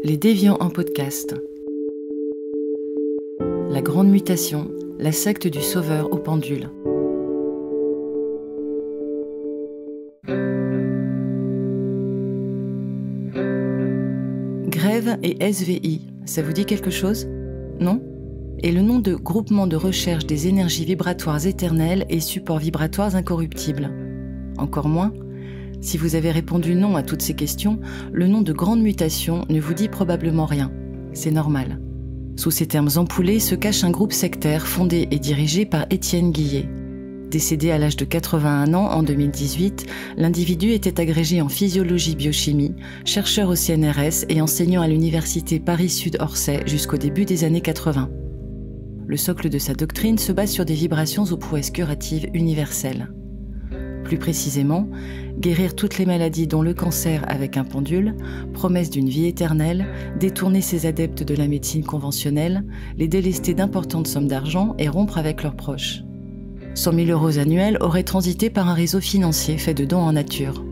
Les déviants en podcast. La grande mutation, la secte du sauveur au pendule. Grève et SVI, ça vous dit quelque chose? Non? Et le nom de Groupement de recherche des énergies vibratoires éternelles et supports vibratoires incorruptibles. Encore moins? Si vous avez répondu non à toutes ces questions, le nom de Grande Mutation ne vous dit probablement rien. C'est normal. Sous ces termes ampoulés se cache un groupe sectaire fondé et dirigé par Étienne Guillet. Décédé à l'âge de 81 ans en 2018, l'individu était agrégé en physiologie-biochimie, chercheur au CNRS et enseignant à l'université Paris-Sud-Orsay jusqu'au début des années 80. Le socle de sa doctrine se base sur des vibrations aux prouesses curatives universelles. Plus précisément, guérir toutes les maladies dont le cancer avec un pendule, promesse d'une vie éternelle, détourner ses adeptes de la médecine conventionnelle, les délester d'importantes sommes d'argent et rompre avec leurs proches. 100 000 € annuels auraient transité par un réseau financier fait de dons en nature.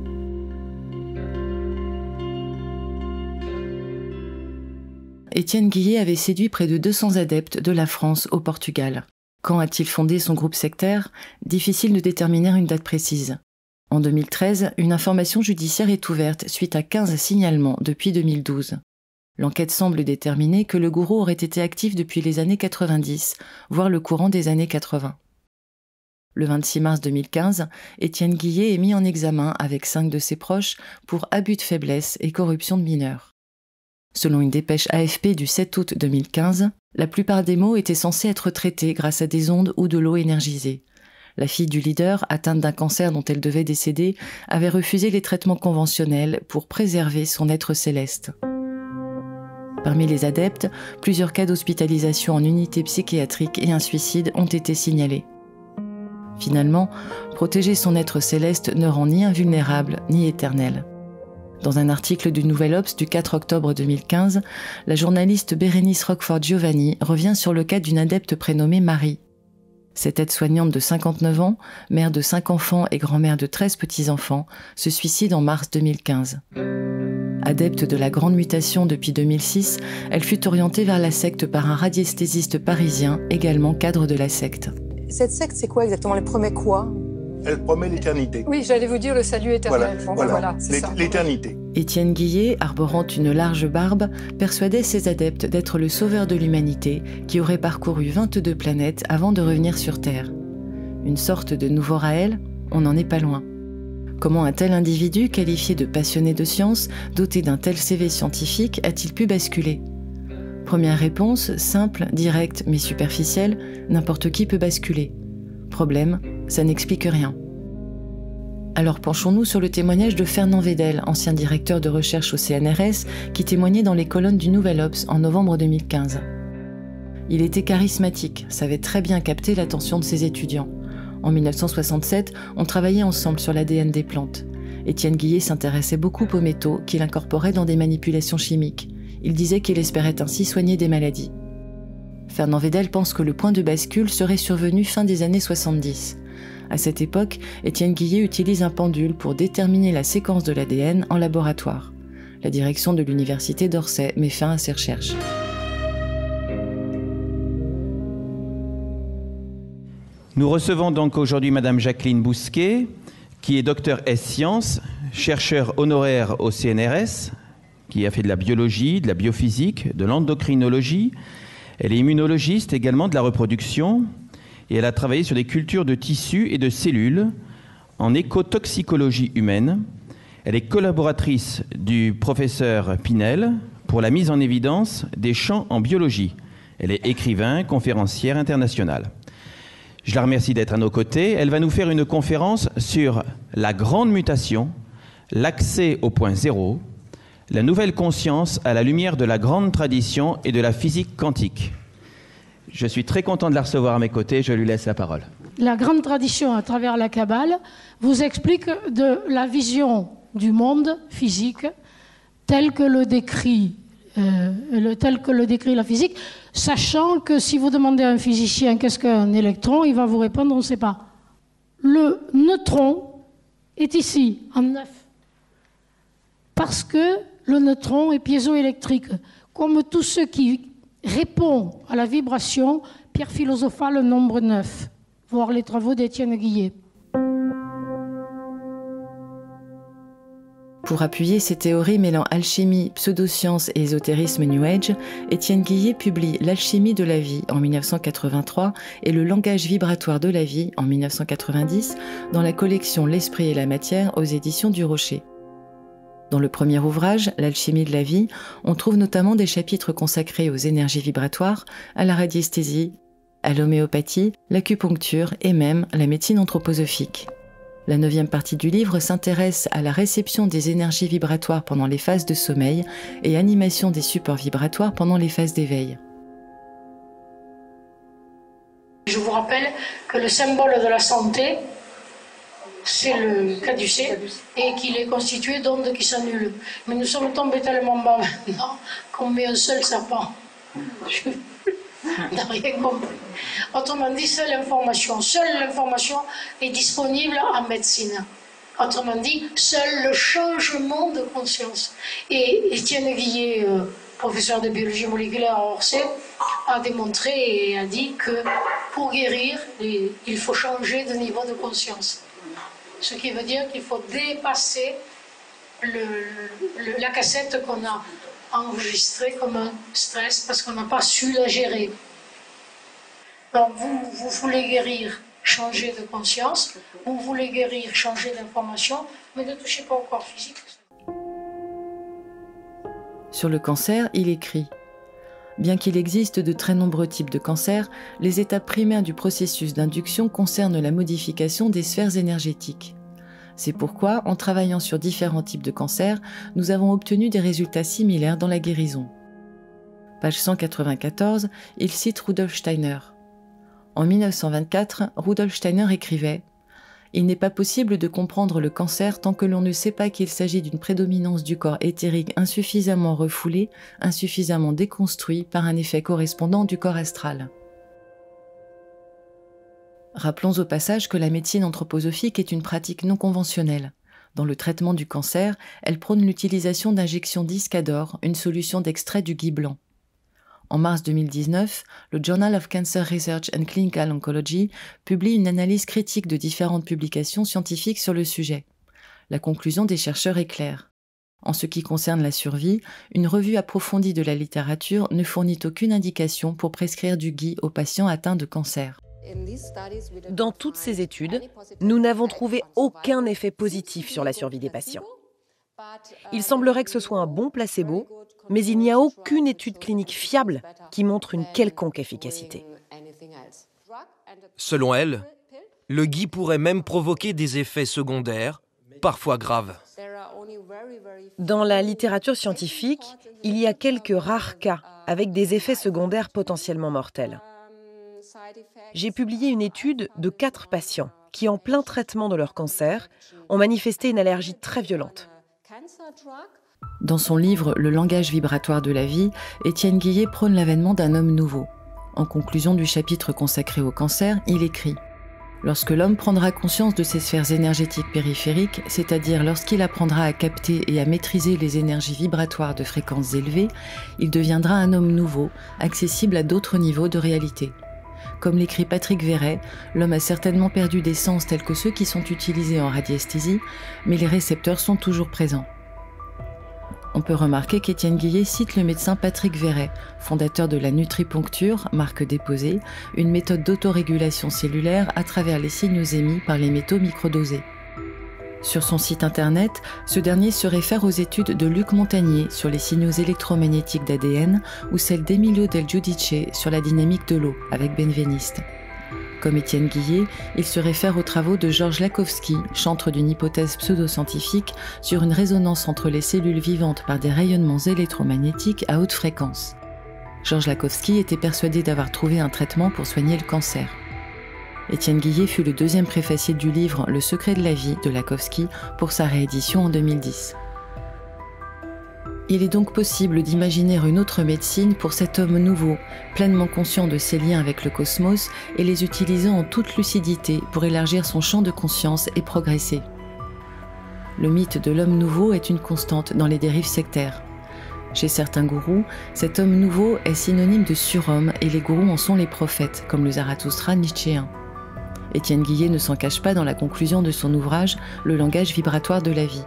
Étienne Guillet avait séduit près de 200 adeptes de la France au Portugal. Quand a-t-il fondé son groupe sectaire? Difficile de déterminer une date précise. En 2013, une information judiciaire est ouverte suite à 15 signalements depuis 2012. L'enquête semble déterminer que le gourou aurait été actif depuis les années 90, voire le courant des années 80. Le 26 mars 2015, Étienne Guillet est mis en examen avec 5 de ses proches pour abus de faiblesse et corruption de mineurs. Selon une dépêche AFP du 7 août 2015, la plupart des maux étaient censés être traités grâce à des ondes ou de l'eau énergisée. La fille du leader, atteinte d'un cancer dont elle devait décéder, avait refusé les traitements conventionnels pour préserver son être céleste. Parmi les adeptes, plusieurs cas d'hospitalisation en unité psychiatrique et un suicide ont été signalés. Finalement, protéger son être céleste ne rend ni invulnérable ni éternel. Dans un article du Nouvel Obs du 4 octobre 2015, la journaliste Bérénice Roquefort-Giovanni revient sur le cas d'une adepte prénommée Marie. Cette aide-soignante de 59 ans, mère de 5 enfants et grand-mère de 13 petits-enfants, se suicide en mars 2015. Adepte de la Grande Mutation depuis 2006, elle fut orientée vers la secte par un radiesthésiste parisien, également cadre de la secte. Cette secte, c'est quoi exactement? Elle promet quoi? Elle promet l'éternité. Oui, j'allais vous dire le salut éternel. Voilà, c'est ça. L'éternité. Étienne Guillet, arborant une large barbe, persuadait ses adeptes d'être le sauveur de l'humanité qui aurait parcouru 22 planètes avant de revenir sur Terre. Une sorte de nouveau Raël, on n'en est pas loin. Comment un tel individu, qualifié de passionné de science, doté d'un tel CV scientifique, a-t-il pu basculer? Première réponse, simple, directe mais superficielle, n'importe qui peut basculer. Problème, ça n'explique rien. Alors penchons-nous sur le témoignage de Fernand Vedel, ancien directeur de recherche au CNRS, qui témoignait dans les colonnes du Nouvel Obs en novembre 2015. Il était charismatique, savait très bien capter l'attention de ses étudiants. En 1967, on travaillait ensemble sur l'ADN des plantes. Étienne Guillet s'intéressait beaucoup aux métaux qu'il incorporait dans des manipulations chimiques. Il disait qu'il espérait ainsi soigner des maladies. Fernand Vedel pense que le point de bascule serait survenu fin des années 70. À cette époque, Étienne Guillet utilise un pendule pour déterminer la séquence de l'ADN en laboratoire. La direction de l'université d'Orsay met fin à ses recherches. Nous recevons donc aujourd'hui Madame Jacqueline Bousquet, qui est docteur S-Sciences, chercheur honoraire au CNRS, qui a fait de la biologie, de la biophysique, de l'endocrinologie. Elle est immunologiste également de la reproduction et elle a travaillé sur des cultures de tissus et de cellules en écotoxicologie humaine. Elle est collaboratrice du professeur Pinel pour la mise en évidence des champs en biologie. Elle est écrivain, conférencière internationale. Je la remercie d'être à nos côtés. Elle va nous faire une conférence sur la grande mutation, l'accès au point zéro, la nouvelle conscience à la lumière de la grande tradition et de la physique quantique. Je suis très content de la recevoir à mes côtés. Je lui laisse la parole. La grande tradition à travers la Kabbale vous explique de la vision du monde physique tel que le décrit la physique, sachant que si vous demandez à un physicien qu'est-ce qu'un électron, il va vous répondre on ne sait pas. Le neutron est ici, en 9. parce que le neutron est piézoélectrique. Comme tout ce qui répond à la vibration, pierre philosophale nombre 9, voir les travaux d'Étienne Guillet. Pour appuyer ses théories mêlant alchimie, pseudosciences et ésotérisme New Age, Étienne Guillet publie L'alchimie de la vie en 1983 et Le langage vibratoire de la vie en 1990 dans la collection L'esprit et la matière aux éditions du Rocher. Dans le premier ouvrage, L'alchimie de la vie, on trouve notamment des chapitres consacrés aux énergies vibratoires, à la radiesthésie, à l'homéopathie, l'acupuncture et même la médecine anthroposophique. La 9e partie du livre s'intéresse à la réception des énergies vibratoires pendant les phases de sommeil et animation des supports vibratoires pendant les phases d'éveil. Je vous rappelle que le symbole de la santé, c'est le caducé et qu'il est constitué d'ondes qui s'annulent. Mais nous sommes tombés tellement bas maintenant qu'on met un seul serpent. On n'a rien compris. Autrement dit, seule l'information est disponible en médecine. Autrement dit, seul le changement de conscience. Et Étienne Guillet, professeur de biologie moléculaire à Orsay, a démontré et a dit que pour guérir, il faut changer de niveau de conscience. Ce qui veut dire qu'il faut dépasser la cassette qu'on a enregistrée comme un stress parce qu'on n'a pas su la gérer. Donc vous voulez guérir, changer de conscience, vous voulez guérir, changer d'information, mais ne touchez pas au corps physique. Sur le cancer, il écrit « Bien qu'il existe de très nombreux types de cancers, les étapes primaires du processus d'induction concernent la modification des sphères énergétiques. C'est pourquoi, en travaillant sur différents types de cancers, nous avons obtenu des résultats similaires dans la guérison. » Page 194, il cite Rudolf Steiner. En 1924, Rudolf Steiner écrivait « Il n'est pas possible de comprendre le cancer tant que l'on ne sait pas qu'il s'agit d'une prédominance du corps éthérique insuffisamment refoulé, insuffisamment déconstruit par un effet correspondant du corps astral. » Rappelons au passage que la médecine anthroposophique est une pratique non conventionnelle. Dans le traitement du cancer, elle prône l'utilisation d'injections d'Iscador, une solution d'extrait du gui blanc. En mars 2019, le Journal of Cancer Research and Clinical Oncology publie une analyse critique de différentes publications scientifiques sur le sujet. La conclusion des chercheurs est claire. En ce qui concerne la survie, une revue approfondie de la littérature ne fournit aucune indication pour prescrire du gui aux patients atteints de cancer. Dans toutes ces études, nous n'avons trouvé aucun effet positif sur la survie des patients. Il semblerait que ce soit un bon placebo, mais il n'y a aucune étude clinique fiable qui montre une quelconque efficacité. Selon elle, le gui pourrait même provoquer des effets secondaires, parfois graves. Dans la littérature scientifique, il y a quelques rares cas avec des effets secondaires potentiellement mortels. J'ai publié une étude de 4 patients qui, en plein traitement de leur cancer, ont manifesté une allergie très violente. Dans son livre « Le langage vibratoire de la vie », Étienne Guillet prône l'avènement d'un homme nouveau. En conclusion du chapitre consacré au cancer, il écrit « Lorsque l'homme prendra conscience de ses sphères énergétiques périphériques, c'est-à-dire lorsqu'il apprendra à capter et à maîtriser les énergies vibratoires de fréquences élevées, il deviendra un homme nouveau, accessible à d'autres niveaux de réalité. Comme l'écrit Patrick Verret, l'homme a certainement perdu des sens tels que ceux qui sont utilisés en radiesthésie, mais les récepteurs sont toujours présents. » On peut remarquer qu'Étienne Guillet cite le médecin Patrick Verret, fondateur de la nutripuncture, marque déposée, une méthode d'autorégulation cellulaire à travers les signaux émis par les métaux microdosés. Sur son site internet, ce dernier se réfère aux études de Luc Montagnier sur les signaux électromagnétiques d'ADN ou celles d'Emilio Del Giudice sur la dynamique de l'eau avec Benveniste. Comme Étienne Guillet, il se réfère aux travaux de Georges Lakhovsky, chantre d'une hypothèse pseudo-scientifique sur une résonance entre les cellules vivantes par des rayonnements électromagnétiques à haute fréquence. Georges Lakhovsky était persuadé d'avoir trouvé un traitement pour soigner le cancer. Étienne Guillet fut le 2e préfacier du livre Le secret de la vie de Lakhovsky pour sa réédition en 2010. Il est donc possible d'imaginer une autre médecine pour cet homme nouveau, pleinement conscient de ses liens avec le cosmos et les utilisant en toute lucidité pour élargir son champ de conscience et progresser. Le mythe de l'homme nouveau est une constante dans les dérives sectaires. Chez certains gourous, cet homme nouveau est synonyme de surhomme et les gourous en sont les prophètes, comme le Zarathustra nietzschéen. Étienne Guillet ne s'en cache pas dans la conclusion de son ouvrage « Le langage vibratoire de la vie ».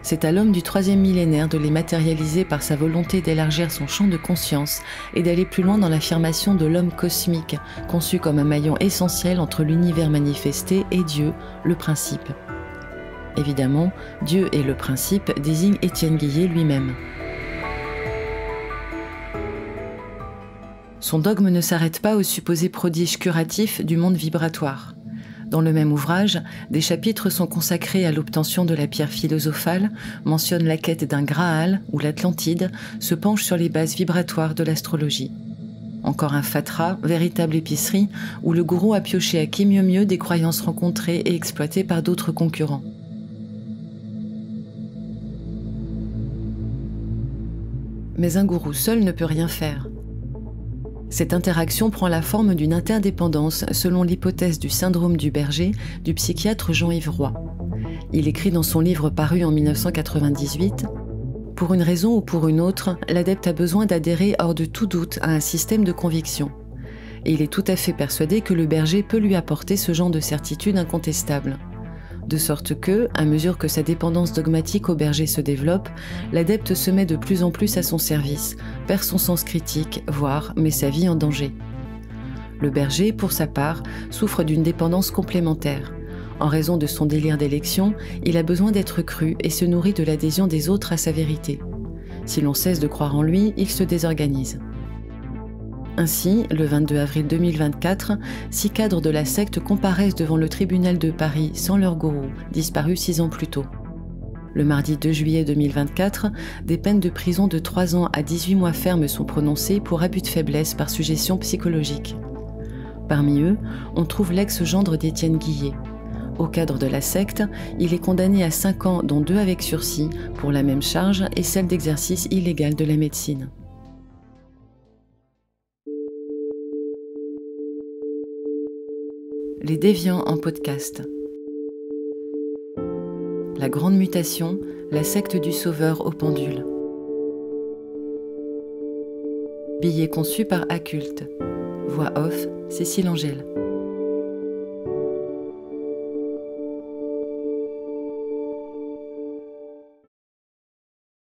C'est à l'homme du 3e millénaire de les matérialiser par sa volonté d'élargir son champ de conscience et d'aller plus loin dans l'affirmation de l'homme cosmique, conçu comme un maillon essentiel entre l'univers manifesté et Dieu, le principe. Évidemment, Dieu et le principe désignent Étienne Guillet lui-même. Son dogme ne s'arrête pas aux supposés prodiges curatifs du monde vibratoire. Dans le même ouvrage, des chapitres sont consacrés à l'obtention de la pierre philosophale, mentionnent la quête d'un Graal, où l'Atlantide se penche sur les bases vibratoires de l'astrologie. Encore un Fatra, véritable épicerie, où le gourou a pioché à qui mieux mieux des croyances rencontrées et exploitées par d'autres concurrents. Mais un gourou seul ne peut rien faire. Cette interaction prend la forme d'une interdépendance selon l'hypothèse du syndrome du berger du psychiatre Jean-Yves Roy. Il écrit dans son livre paru en 1998 « Pour une raison ou pour une autre, l'adepte a besoin d'adhérer hors de tout doute à un système de conviction. Et il est tout à fait persuadé que le berger peut lui apporter ce genre de certitude incontestable. De sorte que, à mesure que sa dépendance dogmatique au berger se développe, l'adepte se met de plus en plus à son service, perd son sens critique, voire met sa vie en danger. Le berger, pour sa part, souffre d'une dépendance complémentaire. En raison de son délire d'élection, il a besoin d'être cru et se nourrit de l'adhésion des autres à sa vérité. Si l'on cesse de croire en lui, il se désorganise. Ainsi, le 22 avril 2024, 6 cadres de la secte comparaissent devant le tribunal de Paris sans leur gourou, disparu 6 ans plus tôt. Le mardi 2 juillet 2024, des peines de prison de 3 ans à 18 mois fermes sont prononcées pour abus de faiblesse par suggestion psychologique. Parmi eux, on trouve l'ex-gendre d'Étienne Guillet. Au cadre de la secte, il est condamné à 5 ans, dont 2 avec sursis, pour la même charge et celle d'exercice illégal de la médecine. Les déviants en podcast. La grande mutation, la secte du sauveur au pendule. Billet conçu par Occulte. Voix off, Cécile Angèle.